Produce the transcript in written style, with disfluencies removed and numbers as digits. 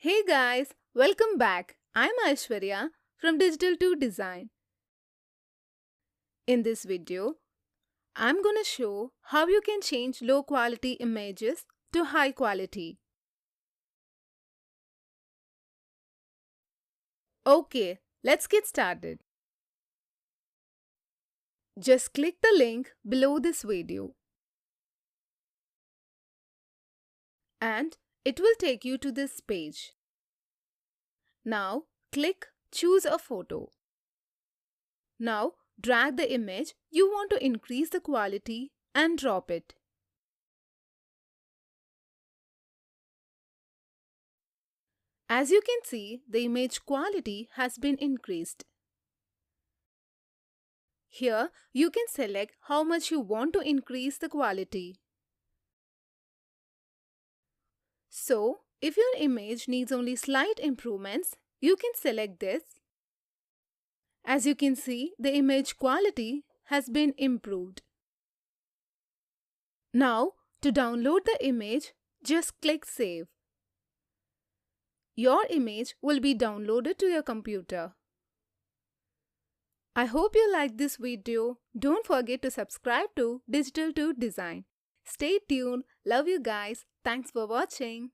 Hey guys, welcome back. I'm Aishwarya from Digital to Design. In this video, I'm gonna show how you can change low quality images to high quality. Okay, let's get started. Just click the link below this video and it will take you to this page. Now click Choose a photo. Now drag the image you want to increase the quality and drop it. As you can see, the image quality has been increased. Here, you can select how much you want to increase the quality. So, if your image needs only slight improvements, you can select this. As you can see, the image quality has been improved. Now, to download the image, just click Save. Your image will be downloaded to your computer. I hope you liked this video. Don't forget to subscribe to Digital to Design. Stay tuned. Love you guys. Thanks for watching.